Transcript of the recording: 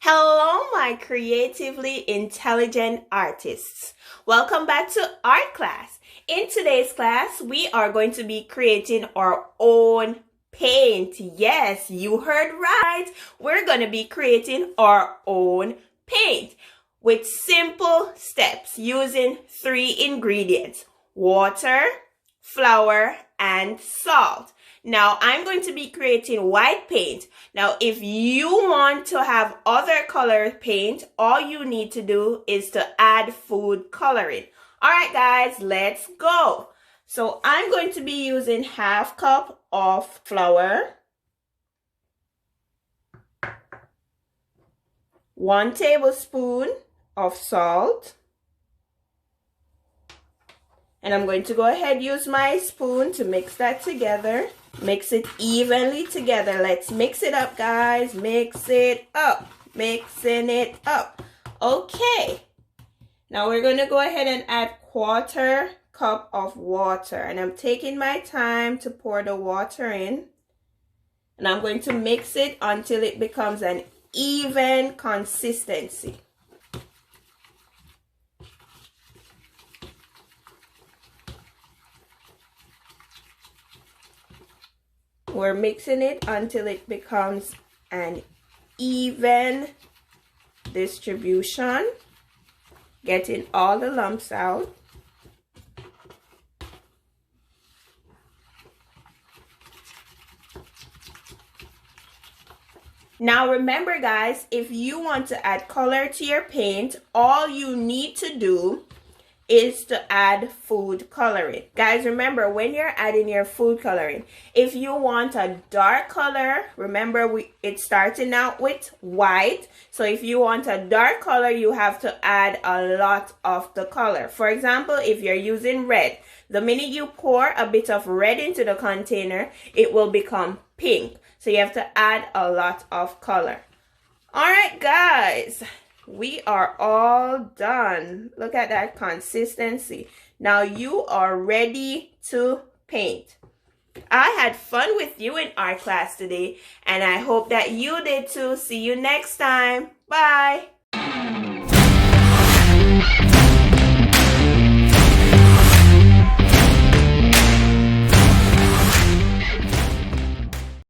Hello, my creatively intelligent artists. Welcome back to art class. In today's class, we are going to be creating our own paint. Yes, you heard right. We're going to be creating our own paint with simple steps using 3 ingredients: water, flour, and salt. Now, I'm going to be creating white paint. Now, if you want to have other color paint, all you need to do is to add food coloring. All right, guys, let's go. So I'm going to be using 1/2 cup of flour, 1 tablespoon of salt, and I'm going to go ahead and use my spoon to mix that together. Mix it evenly together. Let's mix it up, guys. Mix it up. Mixing it up. Okay. Now we're going to go ahead and add 1/4 cup of water. And I'm taking my time to pour the water in. And I'm going to mix it until it becomes an even consistency. We're mixing it until it becomes an even distribution, getting all the lumps out. Now remember, guys, if you want to add color to your paint, all you need to do is to add food coloring. Guys, remember, when you're adding your food coloring, if you want a dark color, remember it's starting out with white. So if you want a dark color, you have to add a lot of the color. For example, if you're using red, the minute you pour a bit of red into the container, it will become pink. So you have to add a lot of color. All right, guys. We are all done. Look at that consistency. Now you are ready to paint. I had fun with you in art class today, and I hope that you did too. See you next time. Bye.